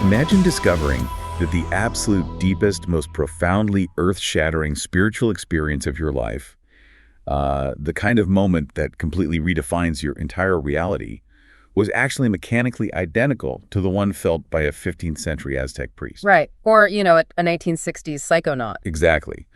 Imagine discovering that the absolute deepest, most profoundly earth-shattering spiritual experience of your life, the kind of moment that completely redefines your entire reality, was actually mechanically identical to the one felt by a 15th century Aztec priest. Right. Or, a 1960s psychonaut. Exactly.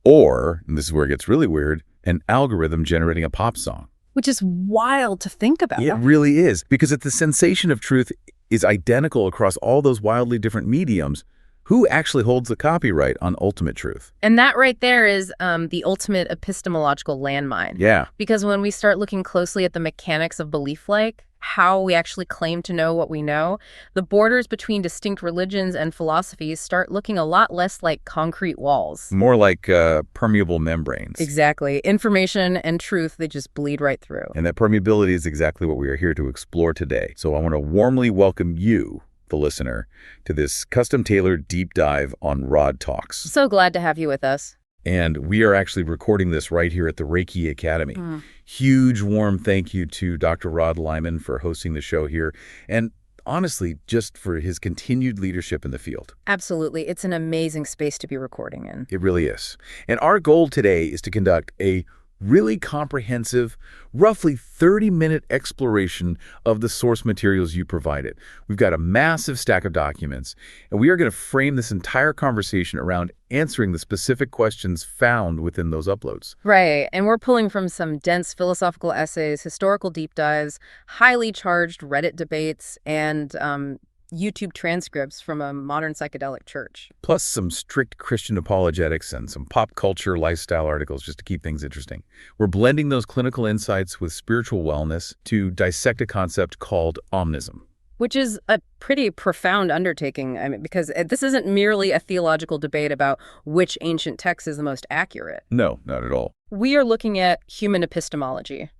Or, and this is where it gets really weird, an algorithm generating a pop song. Which is wild to think about. It really is, because if the sensation of truth is identical across all those wildly different mediums, who actually holds the copyright on ultimate truth? And that right there is the ultimate epistemological landmine. Yeah. Because when we start looking closely at the mechanics of belief, like how we actually claim to know what we know, the borders between distinct religions and philosophies start looking a lot less like concrete walls. More like permeable membranes. Exactly. Information and truth, they just bleed right through. And that permeability is exactly what we are here to explore today. So I want to warmly welcome you, the listener, to this custom-tailored deep dive on Rod Talks. So glad to have you with us. And we are actually recording this right here at the Reiki Academy. Huge warm thank you to Dr. Rod Lyman for hosting the show here, and honestly, just for his continued leadership in the field. Absolutely. It's an amazing space to be recording in. It really is. And our goal today is to conduct a really comprehensive, roughly 30-minute exploration of the source materials you provided. We've got a massive stack of documents, and we are going to frame this entire conversation around answering the specific questions found within those uploads. Right, and we're pulling from some dense philosophical essays, historical deep dives, highly charged Reddit debates, and YouTube transcripts from a modern psychedelic church. Plus some strict Christian apologetics and some pop culture lifestyle articles just to keep things interesting. We're blending those clinical insights with spiritual wellness to dissect a concept called Omnism. Which is a pretty profound undertaking, because this isn't merely a theological debate about which ancient text is the most accurate. No, not at all. We are looking at human epistemology.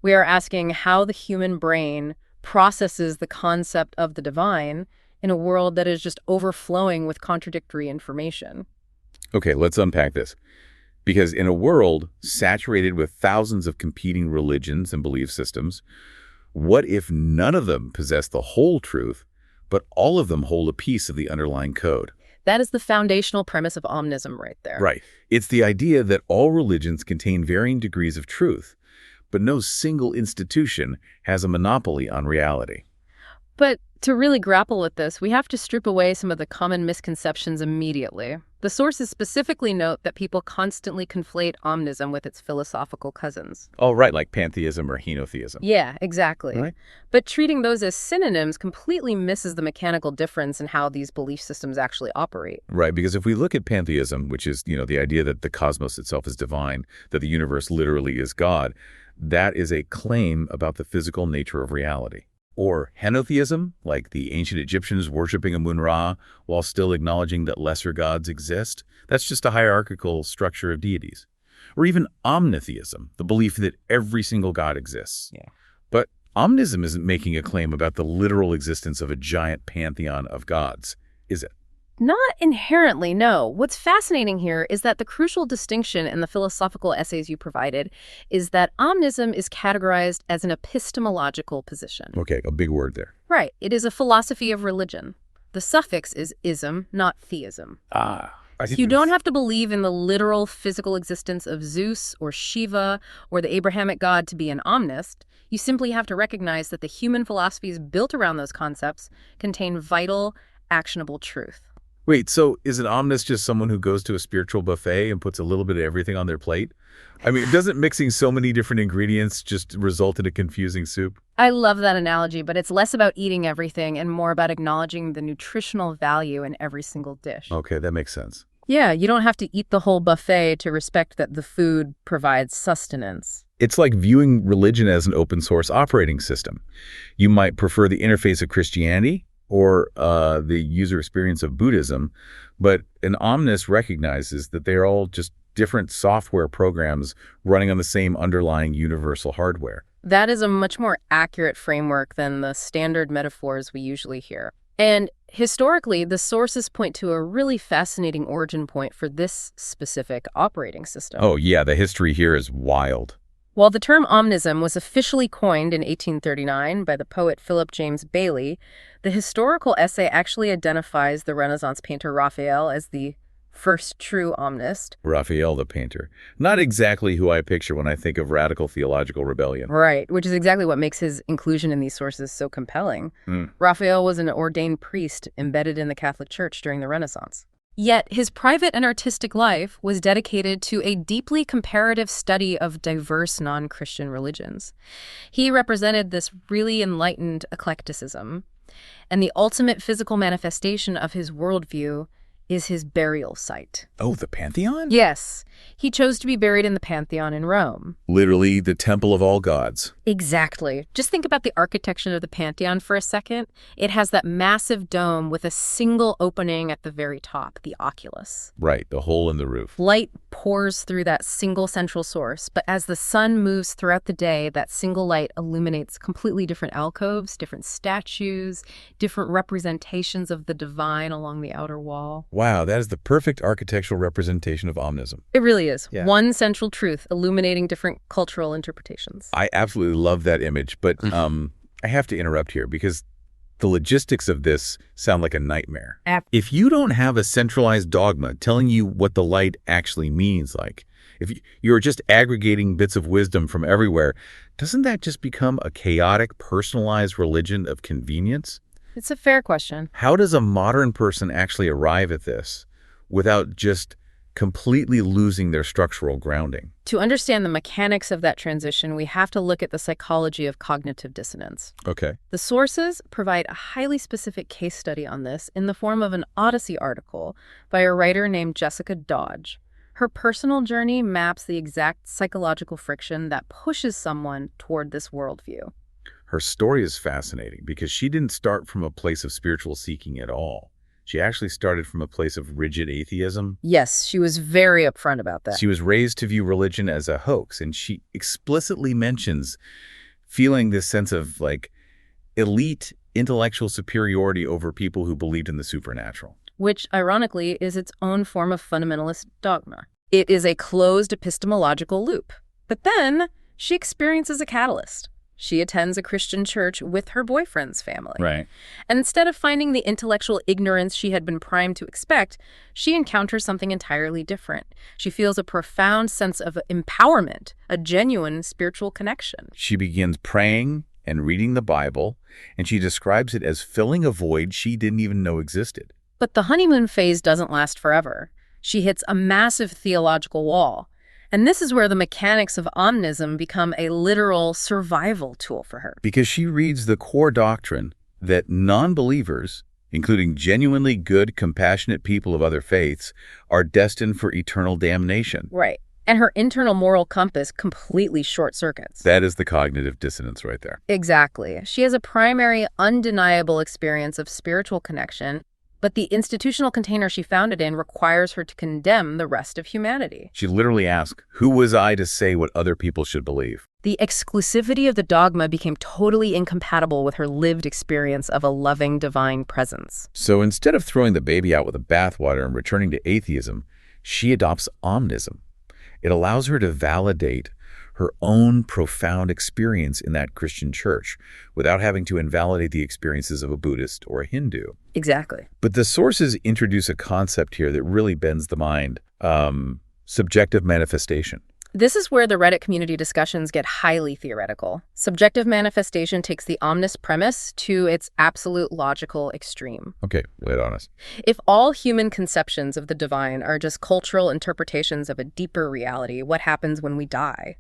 We are asking how the human brain processes the concept of the divine in a world that is just overflowing with contradictory information. Okay, let's unpack this. Because in a world saturated with thousands of competing religions and belief systems, what if none of them possess the whole truth, but all of them hold a piece of the underlying code? That is the foundational premise of Omnism right there. Right. It's the idea that all religions contain varying degrees of truth, but no single institution has a monopoly on reality. But to really grapple with this, we have to strip away some of the common misconceptions immediately. The sources specifically note that people constantly conflate Omnism with its philosophical cousins. Oh, right, like pantheism or henotheism. Yeah, exactly. Right. But treating those as synonyms completely misses the mechanical difference in how these belief systems actually operate. Right, because if we look at pantheism, which is, the idea that the cosmos itself is divine, that the universe literally is God, that is a claim about the physical nature of reality. Or henotheism, like the ancient Egyptians worshiping Amun-Ra while still acknowledging that lesser gods exist, that's just a hierarchical structure of deities. Or even omnitheism, the belief that every single god exists. Yeah. But omnism isn't making a claim about the literal existence of a giant pantheon of gods, is it? Not inherently, no. What's fascinating here is that the crucial distinction in the philosophical essays you provided is that Omnism is categorized as an epistemological position. Okay, a big word there. Right. It is a philosophy of religion. The suffix is ism, not theism. I see. You don't have to believe in the literal physical existence of Zeus or Shiva or the Abrahamic God to be an omnist. You simply have to recognize that the human philosophies built around those concepts contain vital, actionable truth. Wait, so is an omnist just someone who goes to a spiritual buffet and puts a little bit of everything on their plate? I mean, doesn't mixing so many different ingredients just result in a confusing soup? I love that analogy, but it's less about eating everything and more about acknowledging the nutritional value in every single dish. Okay, that makes sense. Yeah, you don't have to eat the whole buffet to respect that the food provides sustenance. It's like viewing religion as an open source operating system. You might prefer the interface of Christianity or the user experience of Buddhism, but an omnist recognizes that they're all just different software programs running on the same underlying universal hardware. That is a much more accurate framework than the standard metaphors we usually hear. And historically, the sources point to a really fascinating origin point for this specific operating system. Oh, yeah, the history here is wild. While the term omnism was officially coined in 1839 by the poet Philip James Bailey, the historical essay actually identifies the Renaissance painter Raphael as the first true omnist. Raphael the painter. Not exactly who I picture when I think of radical theological rebellion. Right, which is exactly what makes his inclusion in these sources so compelling. Raphael was an ordained priest embedded in the Catholic Church during the Renaissance. Yet his private and artistic life was dedicated to a deeply comparative study of diverse non-Christian religions. He represented this really enlightened eclecticism, and the ultimate physical manifestation of his worldview is his burial site. Oh, the Pantheon? Yes, he chose to be buried in the Pantheon in Rome. Literally the temple of all gods. Exactly. Just think about the architecture of the Pantheon for a second. It has that massive dome with a single opening at the very top, the oculus. Right, the hole in the roof. Light pours through that single central source, but as the sun moves throughout the day, that single light illuminates completely different alcoves, different statues, different representations of the divine along the outer wall. Wow, that is the perfect architectural representation of omnism. It really is. Yeah. One central truth illuminating different cultural interpretations. I absolutely love that image, but I have to interrupt here because the logistics of this sound like a nightmare. If you don't have a centralized dogma telling you what the light actually means, like if you're just aggregating bits of wisdom from everywhere, doesn't that just become a chaotic, personalized religion of convenience? It's a fair question. How does a modern person actually arrive at this without just completely losing their structural grounding? To understand the mechanics of that transition, we have to look at the psychology of cognitive dissonance. Okay. The sources provide a highly specific case study on this in the form of an Odyssey article by a writer named Jessica Dodge. Her personal journey maps the exact psychological friction that pushes someone toward this worldview. Her story is fascinating because she didn't start from a place of spiritual seeking at all. She actually started from a place of rigid atheism. Yes, she was very upfront about that. She was raised to view religion as a hoax, and she explicitly mentions feeling this sense of like elite intellectual superiority over people who believed in the supernatural. Which, ironically, is its own form of fundamentalist dogma. It is a closed epistemological loop. But then she experiences a catalyst. She attends a Christian church with her boyfriend's family. Right. And instead of finding the intellectual ignorance she had been primed to expect, she encounters something entirely different. She feels a profound sense of empowerment, a genuine spiritual connection. She begins praying and reading the Bible, and she describes it as filling a void she didn't even know existed. But the honeymoon phase doesn't last forever. She hits a massive theological wall. And this is where the mechanics of omnism become a literal survival tool for her. Because she reads the core doctrine that non-believers, including genuinely good, compassionate people of other faiths, are destined for eternal damnation. Right. And her internal moral compass completely short-circuits. That is the cognitive dissonance right there. Exactly. She has a primary, undeniable experience of spiritual connection, but the institutional container she found it in requires her to condemn the rest of humanity. She literally asks, who was I to say what other people should believe? The exclusivity of the dogma became totally incompatible with her lived experience of a loving divine presence. So instead of throwing the baby out with the bathwater and returning to atheism, she adopts omnism. It allows her to validate her own profound experience in that Christian church without having to invalidate the experiences of a Buddhist or a Hindu. Exactly. But the sources introduce a concept here that really bends the mind, subjective manifestation. This is where the Reddit community discussions get highly theoretical. Subjective manifestation takes the omnis premise to its absolute logical extreme. Okay, lay it on us. If all human conceptions of the divine are just cultural interpretations of a deeper reality, what happens when we die?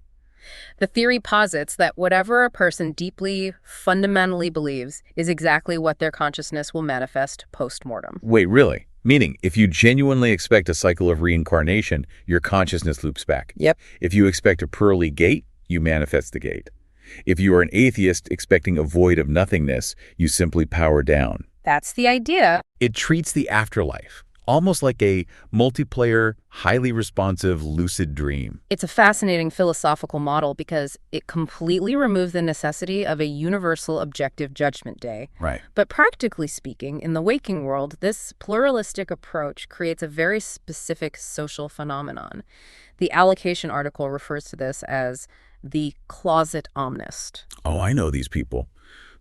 The theory posits that whatever a person deeply, fundamentally believes is exactly what their consciousness will manifest post-mortem. Wait, really? Meaning, if you genuinely expect a cycle of reincarnation, your consciousness loops back. Yep. If you expect a pearly gate, you manifest the gate. If you are an atheist expecting a void of nothingness, you simply power down. That's the idea. It treats the afterlife almost like a multiplayer, highly responsive, lucid dream. It's a fascinating philosophical model because it completely removes the necessity of a universal objective judgment day. Right. But practically speaking, in the waking world, this pluralistic approach creates a very specific social phenomenon. The allocation article refers to this as the closet omnist. Oh, I know these people.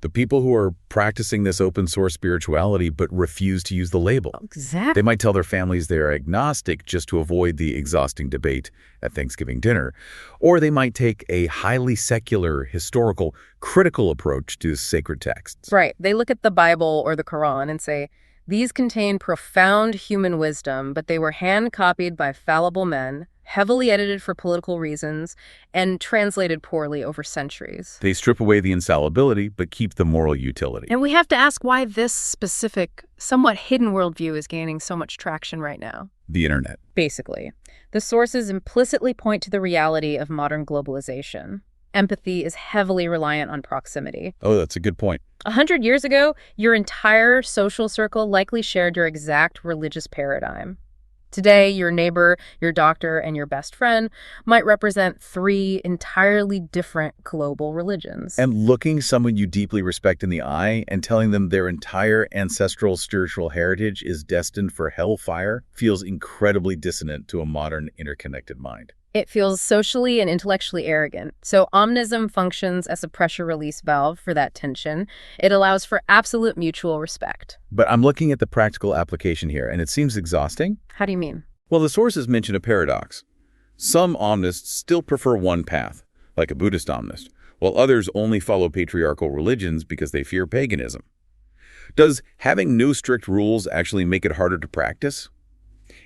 The people who are practicing this open source spirituality but refuse to use the label. Exactly. They might tell their families they're agnostic just to avoid the exhausting debate at Thanksgiving dinner. Or they might take a highly secular, historical, critical approach to sacred texts. Right. They look at the Bible or the Quran and say, these contain profound human wisdom, but they were hand-copied by fallible men, heavily edited for political reasons, and translated poorly over centuries. They strip away the infallibility, but keep the moral utility. And we have to ask why this specific, somewhat hidden worldview is gaining so much traction right now. The internet. Basically, the sources implicitly point to the reality of modern globalization. Empathy is heavily reliant on proximity. Oh, that's a good point. 100 years ago, your entire social circle likely shared your exact religious paradigm. Today, your neighbor, your doctor, and your best friend might represent 3 entirely different global religions. And looking someone you deeply respect in the eye and telling them their entire ancestral spiritual heritage is destined for hellfire feels incredibly dissonant to a modern interconnected mind. It feels socially and intellectually arrogant. So Omnism functions as a pressure release valve for that tension. It allows for absolute mutual respect. But I'm looking at the practical application here, and it seems exhausting. How do you mean? Well, the sources mention a paradox. Some omnists still prefer one path, like a Buddhist omnist, while others only follow patriarchal religions because they fear paganism. Does having no strict rules actually make it harder to practice?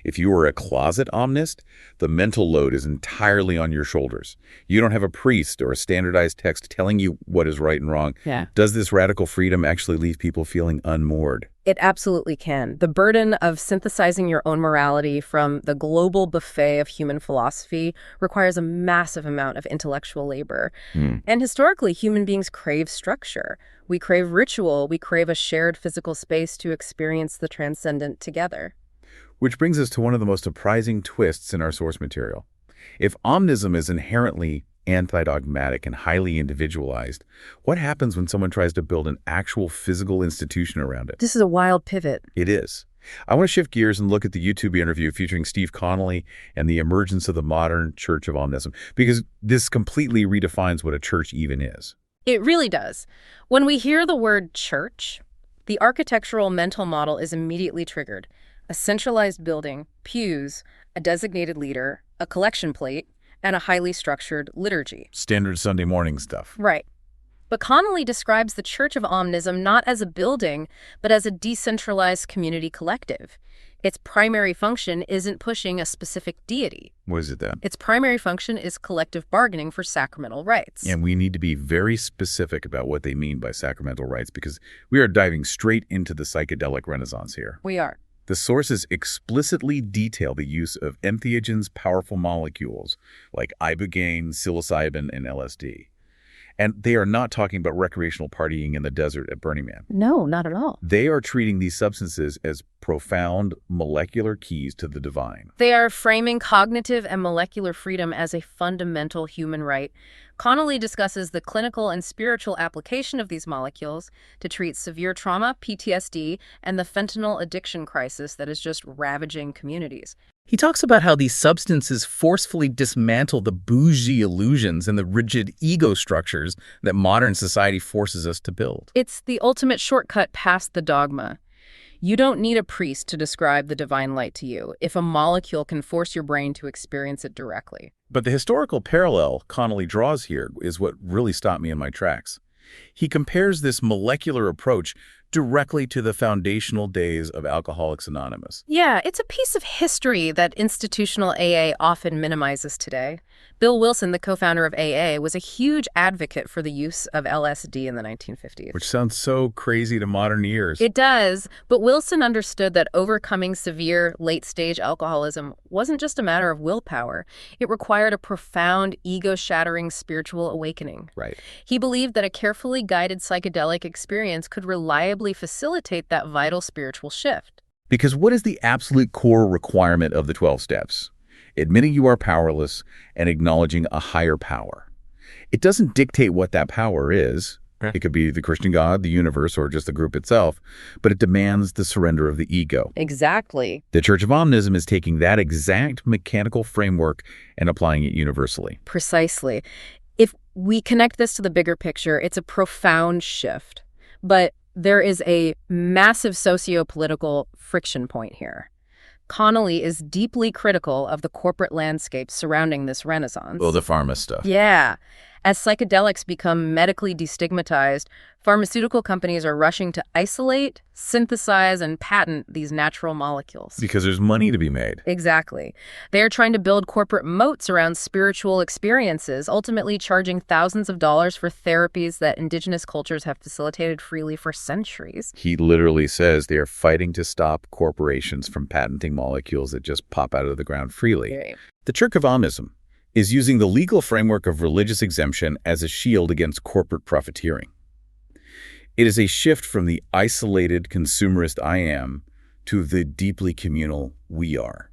If you are a closet omnist, the mental load is entirely on your shoulders. You don't have a priest or a standardized text telling you what is right and wrong. Yeah. Does this radical freedom actually leave people feeling unmoored? It absolutely can. The burden of synthesizing your own morality from the global buffet of human philosophy requires a massive amount of intellectual labor. And historically, human beings crave structure. We crave ritual. We crave a shared physical space to experience the transcendent together. Which brings us to one of the most surprising twists in our source material. If omnism is inherently anti-dogmatic and highly individualized, what happens when someone tries to build an actual physical institution around it? This is a wild pivot. It is. I want to shift gears and look at the YouTube interview featuring Steve Connolly and the emergence of the modern Church of Omnism, because this completely redefines what a church even is. It really does. When we hear the word church, the architectural mental model is immediately triggered. A centralized building, pews, a designated leader, a collection plate, and a highly structured liturgy. Standard Sunday morning stuff. Right. But Connolly describes the Church of Omnism not as a building, but as a decentralized community collective. Its primary function isn't pushing a specific deity. What is it then? Its primary function is collective bargaining for sacramental rights. And we need to be very specific about what they mean by sacramental rights, because we are diving straight into the psychedelic renaissance here. We are. The sources explicitly detail the use of entheogens, powerful molecules like ibogaine, psilocybin, and LSD. And they are not talking about recreational partying in the desert at Burning Man. No, not at all. They are treating these substances as profound molecular keys to the divine. They are framing cognitive and molecular freedom as a fundamental human right. Connolly discusses the clinical and spiritual application of these molecules to treat severe trauma, PTSD, and the fentanyl addiction crisis that is just ravaging communities. He talks about how these substances forcefully dismantle the bougie illusions and the rigid ego structures that modern society forces us to build. It's the ultimate shortcut past the dogma. You don't need a priest to describe the divine light to you if a molecule can force your brain to experience it directly. But the historical parallel Connolly draws here is what really stopped me in my tracks. He compares this molecular approach directly to the foundational days of Alcoholics Anonymous. Yeah, it's a piece of history that institutional AA often minimizes today. Bill Wilson, the co-founder of AA, was a huge advocate for the use of LSD in the 1950s. Which sounds so crazy to modern ears. It does, but Wilson understood that overcoming severe late-stage alcoholism wasn't just a matter of willpower. It required a profound, ego-shattering spiritual awakening. Right. He believed that a carefully guided psychedelic experience could reliably facilitate that vital spiritual shift. Because what is the absolute core requirement of the 12 steps? Admitting you are powerless and acknowledging a higher power. It doesn't dictate what that power is. It could be the Christian God, the universe, or just the group itself, but it demands the surrender of the ego. Exactly. The Church of Omnism is taking that exact mechanical framework and applying it universally. Precisely. If We connect this to the bigger picture. It's a profound shift. But there is a massive socio-political friction point here. Connolly is deeply critical of the corporate landscape surrounding this renaissance. Oh, the pharma stuff. Yeah. As psychedelics become medically destigmatized, pharmaceutical companies are rushing to isolate, synthesize, and patent these natural molecules. Because there's money to be made. Exactly. They are trying to build corporate moats around spiritual experiences, ultimately charging thousands of dollars for therapies that indigenous cultures have facilitated freely for centuries. He literally says they are fighting to stop corporations from patenting molecules that just pop out of the ground freely. Right. The Church of Omnism is using the legal framework of religious exemption as a shield against corporate profiteering. It is a shift from the isolated consumerist I am to the deeply communal we are.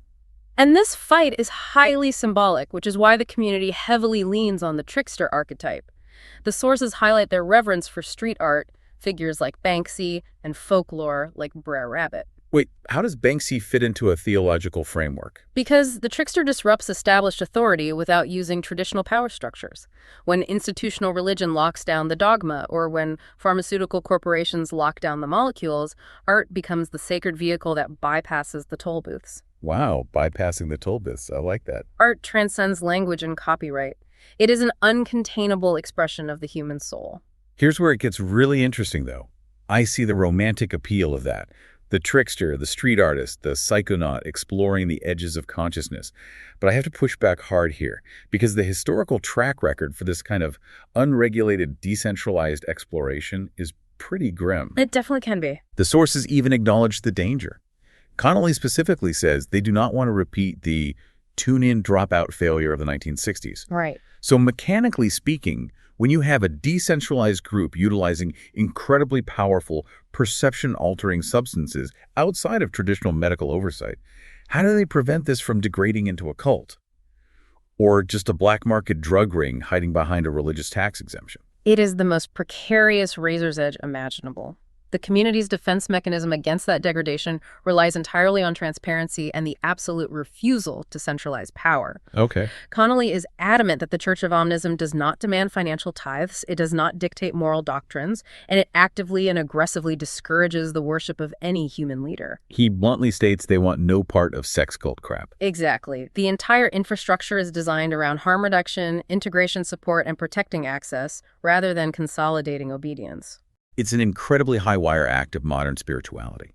And this fight is highly symbolic, which is why the community heavily leans on the trickster archetype. The sources highlight their reverence for street art, figures like Banksy, and folklore like Brer Rabbit. Wait, how does Banksy fit into a theological framework? Because the trickster disrupts established authority without using traditional power structures. When institutional religion locks down the dogma, or when pharmaceutical corporations lock down the molecules, art becomes the sacred vehicle that bypasses the toll booths. Wow, bypassing the toll booths. I like that. Art transcends language and copyright. It is an uncontainable expression of the human soul. Here's where it gets really interesting, though. I see the romantic appeal of that. The trickster, the street artist, the psychonaut exploring the edges of consciousness. But I have to push back hard here, because the historical track record for this kind of unregulated, decentralized exploration is pretty grim. It definitely can be. The sources even acknowledge the danger. Connolly specifically says they do not want to repeat the tune-in, drop-out failure of the 1960s. Right. So mechanically speaking, when you have a decentralized group utilizing incredibly powerful, perception-altering substances outside of traditional medical oversight, how do they prevent this from degrading into a cult? Or just a black market drug ring hiding behind a religious tax exemption? It is the most precarious razor's edge imaginable. The community's defense mechanism against that degradation relies entirely on transparency and the absolute refusal to centralize power. Okay. Connolly is adamant that the Church of Omnism does not demand financial tithes, it does not dictate moral doctrines, and it actively and aggressively discourages the worship of any human leader. He bluntly states they want no part of sex cult crap. Exactly. The entire infrastructure is designed around harm reduction, integration support, and protecting access, rather than consolidating obedience. It's an incredibly high-wire act of modern spirituality.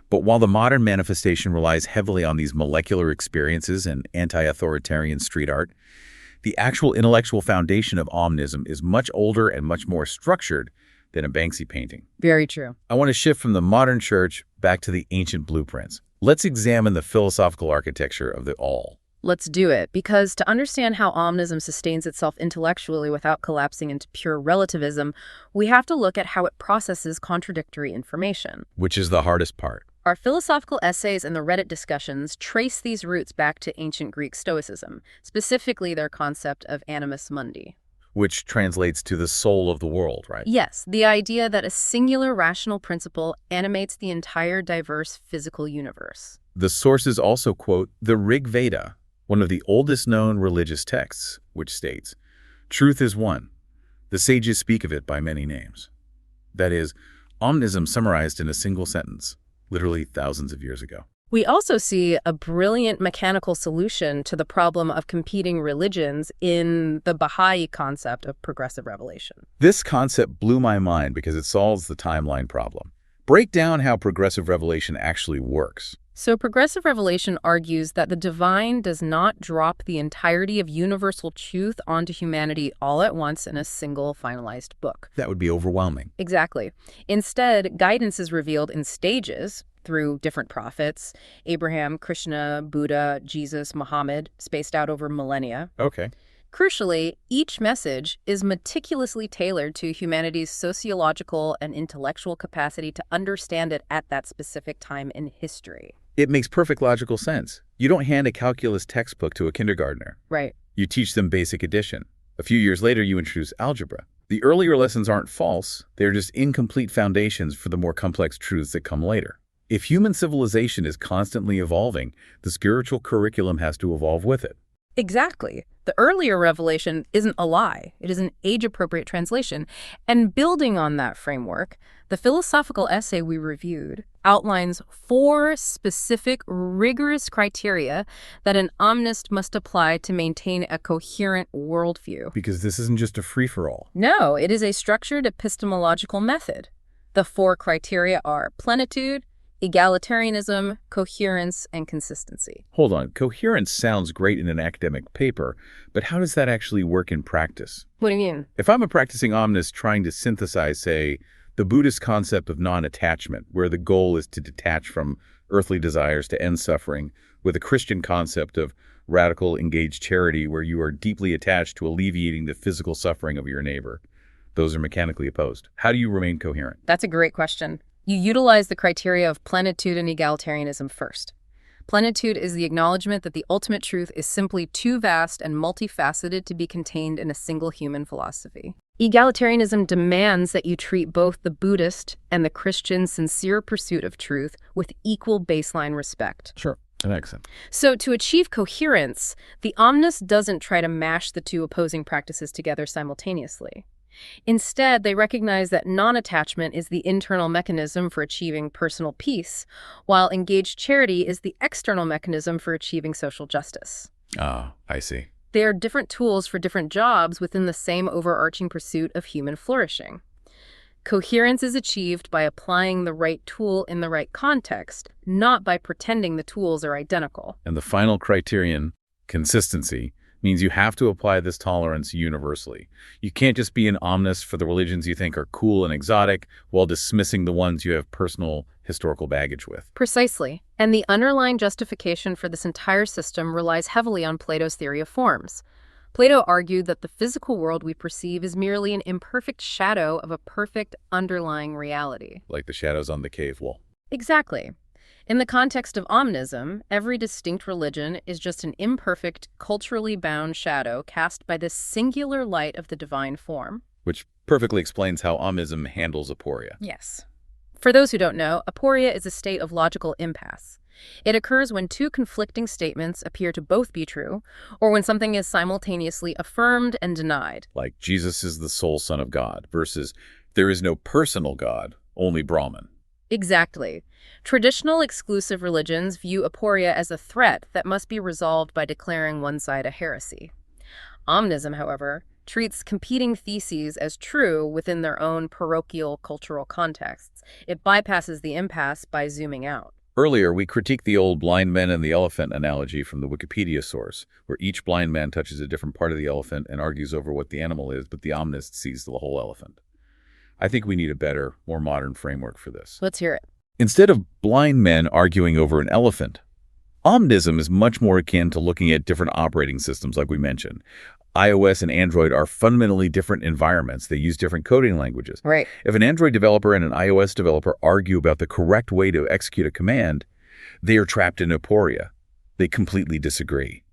But while the modern manifestation relies heavily on these molecular experiences and anti-authoritarian street art, the actual intellectual foundation of Omnism is much older and much more structured than a Banksy painting. Very true. I want to shift from the modern church back to the ancient blueprints. Let's examine the philosophical architecture of the all. Let's do it, because to understand how Omnism sustains itself intellectually without collapsing into pure relativism, we have to look at how it processes contradictory information. Which is the hardest part. Our philosophical essays and the Reddit discussions trace these roots back to ancient Greek Stoicism, specifically their concept of animus mundi. Which translates to the soul of the world, right? Yes, the idea that a singular rational principle animates the entire diverse physical universe. The sources also quote the Rig Veda, one of the oldest known religious texts, which states, "Truth is one. The sages speak of it by many names." That is, Omnism summarized in a single sentence, literally thousands of years ago. We also see a brilliant mechanical solution to the problem of competing religions in the Baha'i concept of progressive revelation. This concept blew my mind because it solves the timeline problem. Break down how progressive revelation actually works. So progressive revelation argues that the divine does not drop the entirety of universal truth onto humanity all at once in a single finalized book. That would be overwhelming. Exactly. Instead, guidance is revealed in stages through different prophets, Abraham, Krishna, Buddha, Jesus, Muhammad, spaced out over millennia. Okay. Crucially, each message is meticulously tailored to humanity's sociological and intellectual capacity to understand it at that specific time in history. It makes perfect logical sense. You don't hand a calculus textbook to a kindergartner. Right. You teach them basic addition. A few years later, you introduce algebra. The earlier lessons aren't false. They're just incomplete foundations for the more complex truths that come later. If human civilization is constantly evolving, the spiritual curriculum has to evolve with it. Exactly. The earlier revelation isn't a lie. It is an age-appropriate translation. And building on that framework, the philosophical essay we reviewed outlines 4 specific, rigorous criteria that an omnist must apply to maintain a coherent worldview. Because this isn't just a free-for-all. No, it is a structured epistemological method. The 4 criteria are plenitude, egalitarianism, coherence, and consistency. Hold on. Coherence sounds great in an academic paper, but how does that actually work in practice? What do you mean? If I'm a practicing omnist trying to synthesize, say, the Buddhist concept of non-attachment, where the goal is to detach from earthly desires to end suffering, with a Christian concept of radical engaged charity, where you are deeply attached to alleviating the physical suffering of your neighbor, those are mechanically opposed. How do you remain coherent? That's a great question. You utilize the criteria of plenitude and egalitarianism first. Plenitude is the acknowledgement that the ultimate truth is simply too vast and multifaceted to be contained in a single human philosophy. Egalitarianism demands that you treat both the Buddhist and the Christian sincere pursuit of truth with equal baseline respect. Sure. That makes sense. So to achieve coherence, the omnist doesn't try to mash the 2 opposing practices together simultaneously. Instead, they recognize that non-attachment is the internal mechanism for achieving personal peace, while engaged charity is the external mechanism for achieving social justice. Ah, I see. They are different tools for different jobs within the same overarching pursuit of human flourishing. Coherence is achieved by applying the right tool in the right context, not by pretending the tools are identical. And the final criterion, consistency, means you have to apply this tolerance universally. You can't just be an omnist for the religions you think are cool and exotic while dismissing the ones you have personal historical baggage with. Precisely. And the underlying justification for this entire system relies heavily on Plato's theory of forms. Plato argued that the physical world we perceive is merely an imperfect shadow of a perfect underlying reality. Like the shadows on the cave wall. Exactly. In the context of Omnism, every distinct religion is just an imperfect, culturally bound shadow cast by this singular light of the divine form. Which perfectly explains how Omnism handles aporia. Yes. For those who don't know, aporia is a state of logical impasse. It occurs when 2 conflicting statements appear to both be true, or when something is simultaneously affirmed and denied. Like Jesus is the sole Son of God versus there is no personal God, only Brahman. Exactly. Traditional exclusive religions view aporia as a threat that must be resolved by declaring one side a heresy. Omnism, however, treats competing theses as true within their own parochial cultural contexts. It bypasses the impasse by zooming out. Earlier, we critiqued the old blind men and the elephant analogy from the Wikipedia source, where each blind man touches a different part of the elephant and argues over what the animal is, but the omnist sees the whole elephant. I think we need a better, more modern framework for this. Let's hear it. Instead of blind men arguing over an elephant, omnism is much more akin to looking at different operating systems like we mentioned. iOS and Android are fundamentally different environments. They use different coding languages. Right. If an Android developer and an iOS developer argue about the correct way to execute a command, they are trapped in aporia. They completely disagree.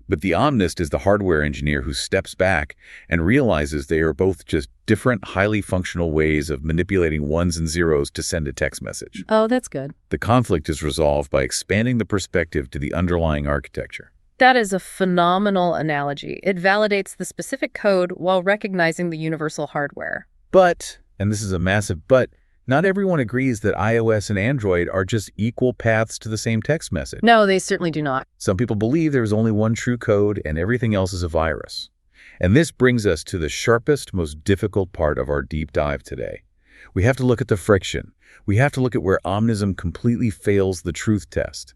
But the omnist is the hardware engineer who steps back and realizes they are both just different, highly functional ways of manipulating ones and zeros to send a text message. Oh, that's good. The conflict is resolved by expanding the perspective to the underlying architecture. That is a phenomenal analogy. It validates the specific code while recognizing the universal hardware. But, and this is a massive but, not everyone agrees that iOS and Android are just equal paths to the same text message. No, they certainly do not. Some people believe there is only one true code and everything else is a virus. And this brings us to the sharpest, most difficult part of our deep dive today. We have to look at the friction. We have to look at where Omnism completely fails the truth test.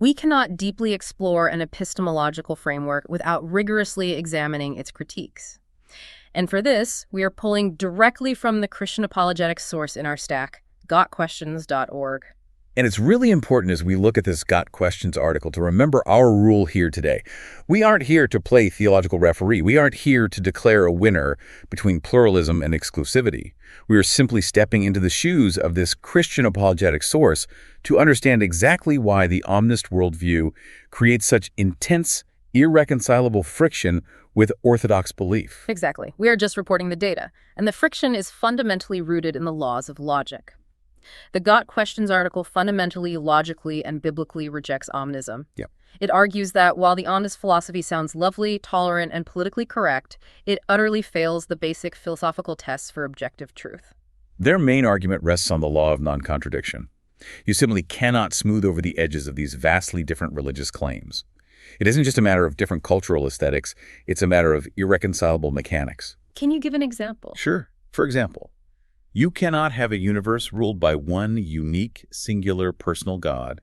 We cannot deeply explore an epistemological framework without rigorously examining its critiques. And for this, we are pulling directly from the Christian apologetics source in our stack, gotquestions.org. And it's really important as we look at this Got Questions article to remember our rule here today. We aren't here to play theological referee. We aren't here to declare a winner between pluralism and exclusivity. We are simply stepping into the shoes of this Christian apologetic source to understand exactly why the omnist worldview creates such intense, irreconcilable friction with orthodox belief. Exactly. We are just reporting the data, and the friction is fundamentally rooted in the laws of logic. The Got Questions article fundamentally, logically, and biblically rejects omnism. Yep. It argues that while the omnist philosophy sounds lovely, tolerant, and politically correct, it utterly fails the basic philosophical tests for objective truth. Their main argument rests on the law of non-contradiction. You simply cannot smooth over the edges of these vastly different religious claims. It isn't just a matter of different cultural aesthetics, it's a matter of irreconcilable mechanics. Can you give an example? Sure. For example, you cannot have a universe ruled by one unique, singular, personal God,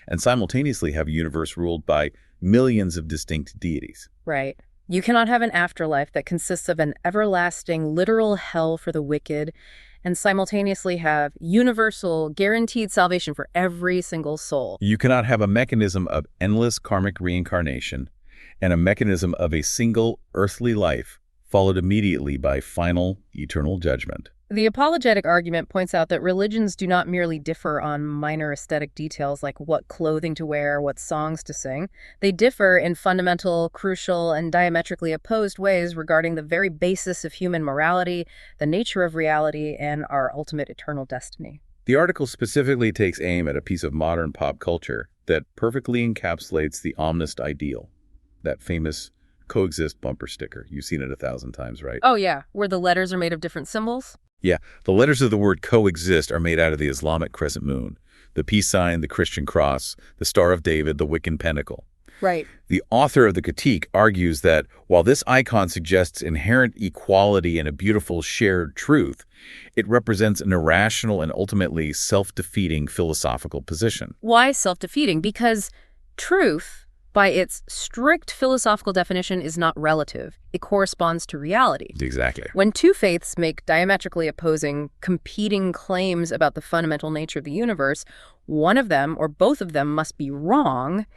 and simultaneously have a universe ruled by millions of distinct deities. Right. You cannot have an afterlife that consists of an everlasting, literal hell for the wicked, and simultaneously have universal, guaranteed salvation for every single soul. You cannot have a mechanism of endless karmic reincarnation and a mechanism of a single earthly life followed immediately by final, eternal judgment. The apologetic argument points out that religions do not merely differ on minor aesthetic details like what clothing to wear, what songs to sing. They differ in fundamental, crucial, and diametrically opposed ways regarding the very basis of human morality, the nature of reality, and our ultimate eternal destiny. The article specifically takes aim at a piece of modern pop culture that perfectly encapsulates the omnist ideal, that famous coexist bumper sticker. You've seen it 1,000 times, right? Oh yeah, where the letters are made of different symbols? Yeah, the letters of the word coexist are made out of the Islamic crescent moon, the peace sign, the Christian cross, the Star of David, the Wiccan pentacle. Right. The author of the critique argues that while this icon suggests inherent equality and a beautiful shared truth, it represents an irrational and ultimately self-defeating philosophical position. Why self-defeating? Because truth, by its strict philosophical definition, is not relative. It corresponds to reality. Exactly. When two faiths make diametrically opposing, competing claims about the fundamental nature of the universe, one of them or both of them must be wrong.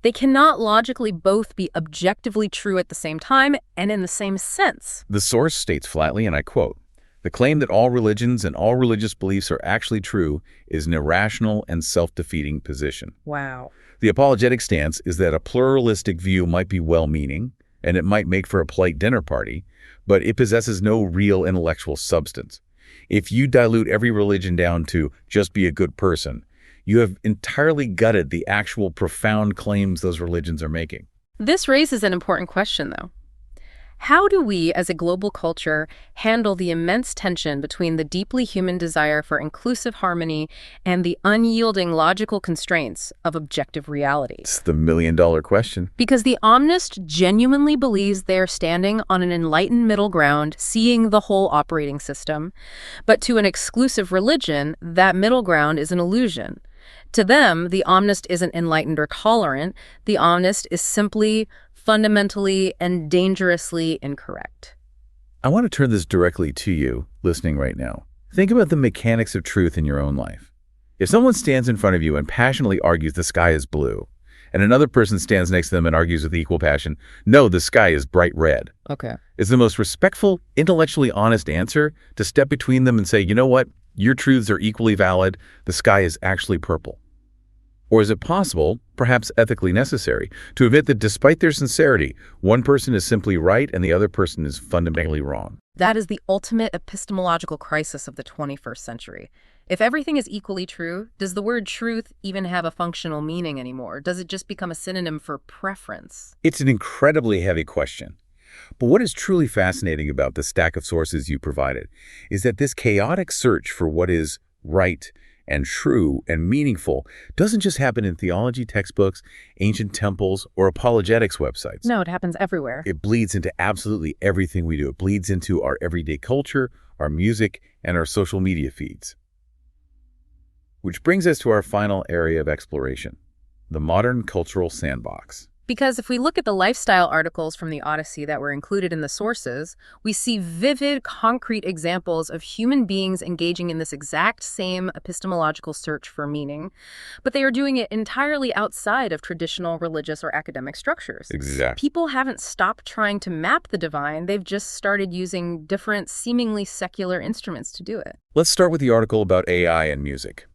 They cannot logically both be objectively true at the same time and in the same sense. The source states flatly, and I quote, "The claim that all religions and all religious beliefs are actually true is an irrational and self-defeating position." Wow. The apologetic stance is that a pluralistic view might be well-meaning, and it might make for a polite dinner party, but it possesses no real intellectual substance. If you dilute every religion down to just be a good person, you have entirely gutted the actual profound claims those religions are making. This raises an important question, though. How do we, as a global culture, handle the immense tension between the deeply human desire for inclusive harmony and the unyielding logical constraints of objective reality? It's the million-dollar question. Because the omnist genuinely believes they're standing on an enlightened middle ground, seeing the whole operating system. But to an exclusive religion, that middle ground is an illusion. To them, the omnist isn't enlightened or tolerant. The omnist is simply fundamentally and dangerously incorrect. I want to turn this directly to you, listening right now. Think about the mechanics of truth in your own life. If someone stands in front of you and passionately argues the sky is blue, and another person stands next to them and argues with equal passion, no, the sky is bright red. Okay. It's the most respectful, intellectually honest answer to step between them and say, you know what, your truths are equally valid, the sky is actually purple. Or is it possible, perhaps ethically necessary, to admit that despite their sincerity, one person is simply right and the other person is fundamentally wrong? That is the ultimate epistemological crisis of the 21st century. If everything is equally true, does the word truth even have a functional meaning anymore? Does it just become a synonym for preference? It's an incredibly heavy question. But what is truly fascinating about the stack of sources you provided is that this chaotic search for what is right and true and meaningful doesn't just happen in theology textbooks, ancient temples, or apologetics websites. No, it happens everywhere. It bleeds into absolutely everything we do. It bleeds into our everyday culture, our music, and our social media feeds. Which brings us to our final area of exploration, the modern cultural sandbox. Because if we look at the lifestyle articles from the Odyssey that were included in the sources, we see vivid, concrete examples of human beings engaging in this exact same epistemological search for meaning, but they are doing it entirely outside of traditional religious or academic structures. Exactly. People haven't stopped trying to map the divine, they've just started using different, seemingly secular instruments to do it. Let's start with the article about AI and music.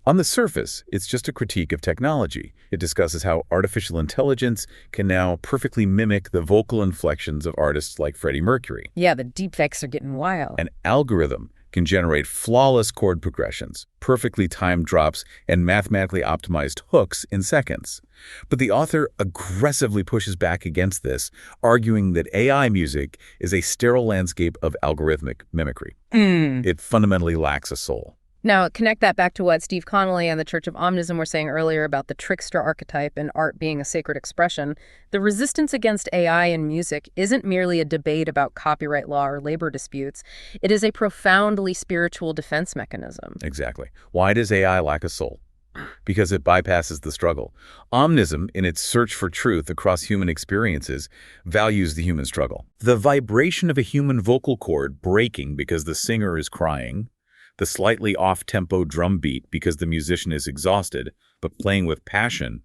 On the surface, it's just a critique of technology. It discusses how artificial intelligence can now perfectly mimic the vocal inflections of artists like Freddie Mercury. Yeah, the deepfakes are getting wild. An algorithm can generate flawless chord progressions, perfectly timed drops, and mathematically optimized hooks in seconds. But the author aggressively pushes back against this, arguing that AI music is a sterile landscape of algorithmic mimicry. It fundamentally lacks a soul. Now, connect that back to what Steve Connolly and the Church of Omnism were saying earlier about the trickster archetype and art being a sacred expression. The resistance against AI in music isn't merely a debate about copyright law or labor disputes. It is a profoundly spiritual defense mechanism. Exactly. Why does AI lack a soul? Because it bypasses the struggle. Omnism, in its search for truth across human experiences, values the human struggle. The vibration of a human vocal cord breaking because the singer is crying, the slightly off-tempo drum beat because the musician is exhausted, but playing with passion,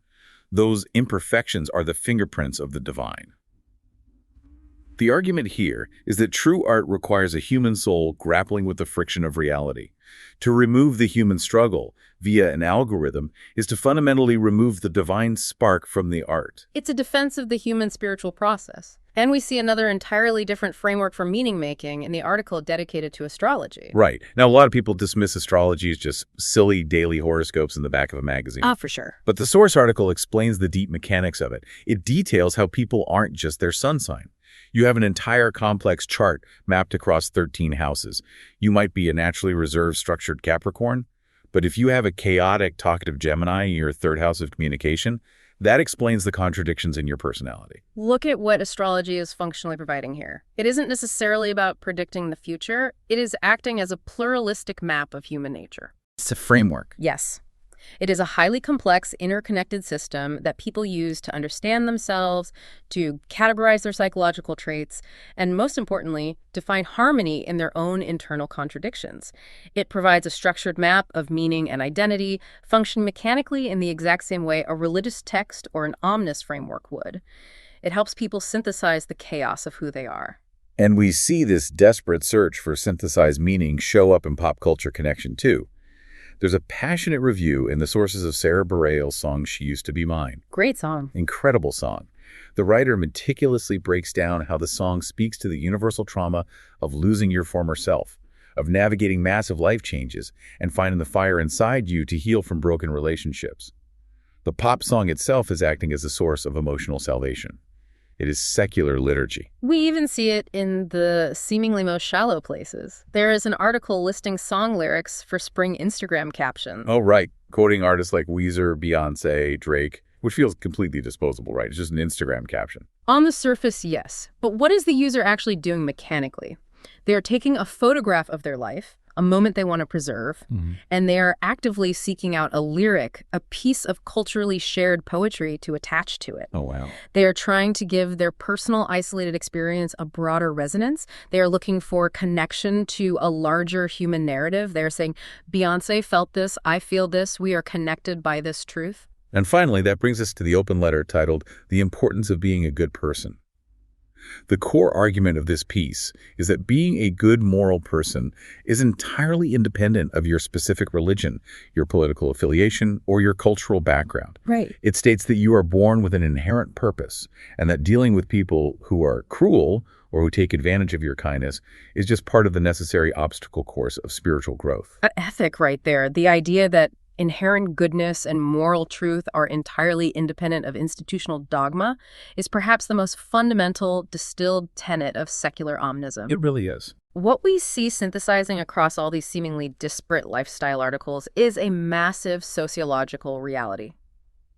those imperfections are the fingerprints of the divine. The argument here is that true art requires a human soul grappling with the friction of reality. To remove the human struggle via an algorithm is to fundamentally remove the divine spark from the art. It's a defense of the human spiritual process. And we see another entirely different framework for meaning-making in the article dedicated to astrology. Right. Now, a lot of people dismiss astrology as just silly daily horoscopes in the back of a magazine. For sure. But the source article explains the deep mechanics of it. It details how people aren't just their sun sign. You have an entire complex chart mapped across 13 houses. You might be a naturally reserved, structured Capricorn, but if you have a chaotic, talkative Gemini in your third house of communication, that explains the contradictions in your personality. Look at what astrology is functionally providing here. It isn't necessarily about predicting the future. It is acting as a pluralistic map of human nature. It's a framework. Yes. It is a highly complex, interconnected system that people use to understand themselves, to categorize their psychological traits, and most importantly, to find harmony in their own internal contradictions. It provides a structured map of meaning and identity, functioning mechanically in the exact same way a religious text or an omnis framework would. It helps people synthesize the chaos of who they are. And we see this desperate search for synthesized meaning show up in pop culture connection too. There's a passionate review in the sources of Sarah Bareilles' song She Used to Be Mine. Great song. Incredible song. The writer meticulously breaks down how the song speaks to the universal trauma of losing your former self, of navigating massive life changes, and finding the fire inside you to heal from broken relationships. The pop song itself is acting as a source of emotional salvation. It is secular liturgy. We even see it in the seemingly most shallow places. There is an article listing song lyrics for spring Instagram captions. Oh, right. Quoting artists like Weezer, Beyonce, Drake, which feels completely disposable, right? It's just an Instagram caption. On the surface, yes. But what is the user actually doing mechanically? They are taking a photograph of their life, a moment they want to preserve, and they are actively seeking out a lyric, a piece of culturally shared poetry to attach to it. Oh, wow. They are trying to give their personal isolated experience a broader resonance. They are looking for connection to a larger human narrative. They're saying, Beyonce felt this, I feel this, we are connected by this truth. And finally, that brings us to the open letter titled The Importance of Being a Good Person. The core argument of this piece is that being a good moral person is entirely independent of your specific religion, your political affiliation, or your cultural background. Right. It states that you are born with an inherent purpose, and that dealing with people who are cruel or who take advantage of your kindness is just part of the necessary obstacle course of spiritual growth. An ethic right there. The idea that inherent goodness and moral truth are entirely independent of institutional dogma is perhaps the most fundamental distilled tenet of secular omnism. It really is. What we see synthesizing across all these seemingly disparate lifestyle articles is a massive sociological reality.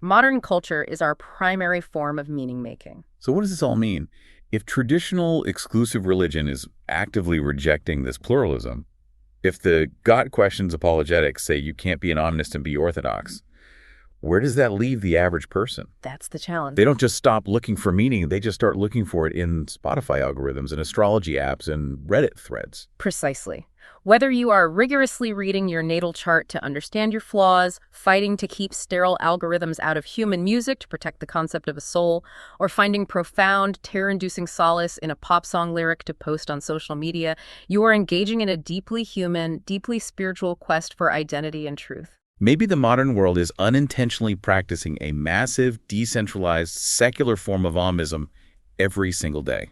Modern culture is our primary form of meaning-making. So what does this all mean? If traditional exclusive religion is actively rejecting this pluralism, if the God questions apologetics say you can't be an omnist and be orthodox, where does that leave the average person? That's the challenge. They don't just stop looking for meaning, they just start looking for it in Spotify algorithms and astrology apps and Reddit threads. Precisely. Whether you are rigorously reading your natal chart to understand your flaws, fighting to keep sterile algorithms out of human music to protect the concept of a soul, or finding profound, terror-inducing solace in a pop song lyric to post on social media, you are engaging in a deeply human, deeply spiritual quest for identity and truth. Maybe the modern world is unintentionally practicing a massive, decentralized, secular form of Omnism every single day.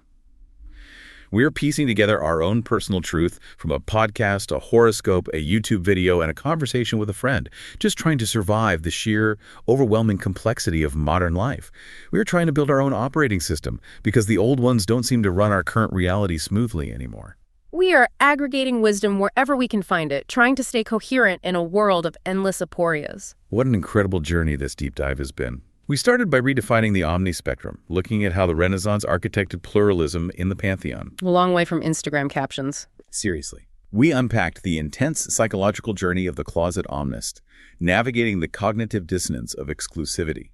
We're piecing together our own personal truth from a podcast, a horoscope, a YouTube video, and a conversation with a friend, just trying to survive the sheer, overwhelming complexity of modern life. We're trying to build our own operating system because the old ones don't seem to run our current reality smoothly anymore. We are aggregating wisdom wherever we can find it, trying to stay coherent in a world of endless aporias. What an incredible journey this deep dive has been. We started by redefining the omnispectrum, looking at how the Renaissance architected pluralism in the pantheon. A long way from Instagram captions. Seriously. We unpacked the intense psychological journey of the closet omnist, navigating the cognitive dissonance of exclusivity.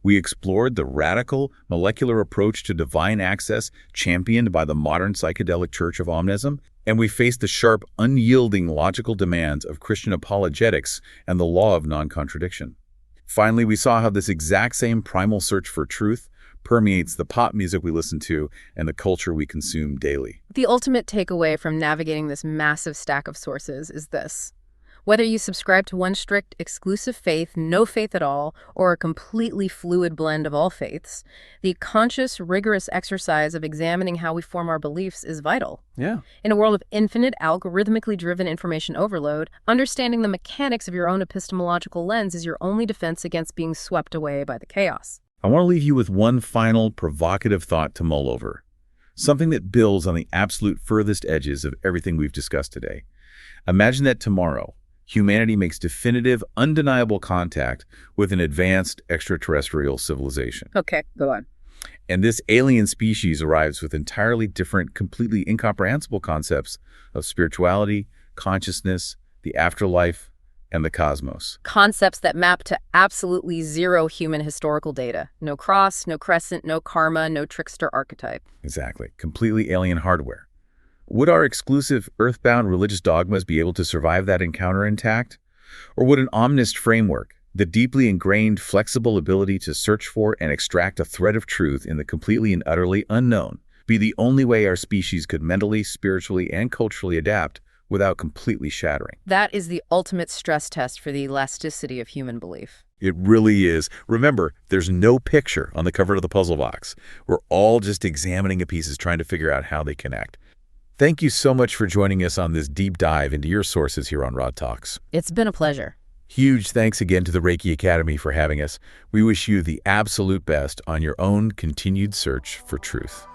We explored the radical, molecular approach to divine access championed by the modern psychedelic church of Omnism, and we faced the sharp, unyielding logical demands of Christian apologetics and the law of non-contradiction. Finally, we saw how this exact same primal search for truth permeates the pop music we listen to and the culture we consume daily. The ultimate takeaway from navigating this massive stack of sources is this. Whether you subscribe to one strict, exclusive faith, no faith at all, or a completely fluid blend of all faiths, the conscious, rigorous exercise of examining how we form our beliefs is vital. Yeah. In a world of infinite, algorithmically driven information overload, understanding the mechanics of your own epistemological lens is your only defense against being swept away by the chaos. I want to leave you with one final provocative thought to mull over, something that builds on the absolute furthest edges of everything we've discussed today. Imagine that tomorrow, humanity makes definitive, undeniable contact with an advanced extraterrestrial civilization. Okay, go on. And this alien species arrives with entirely different, completely incomprehensible concepts of spirituality, consciousness, the afterlife, and the cosmos. Concepts that map to absolutely zero human historical data. No cross, no crescent, no karma, no trickster archetype. Exactly. Completely alien hardware. Would our exclusive, earthbound religious dogmas be able to survive that encounter intact? Or would an omnist framework, the deeply ingrained, flexible ability to search for and extract a thread of truth in the completely and utterly unknown, be the only way our species could mentally, spiritually, and culturally adapt without completely shattering? That is the ultimate stress test for the elasticity of human belief. It really is. Remember, there's no picture on the cover of the puzzle box. We're all just examining the pieces, trying to figure out how they connect. Thank you so much for joining us on this deep dive into your sources here on Rod Talks. It's been a pleasure. Huge thanks again to the Reiki Academy for having us. We wish you the absolute best on your own continued search for truth.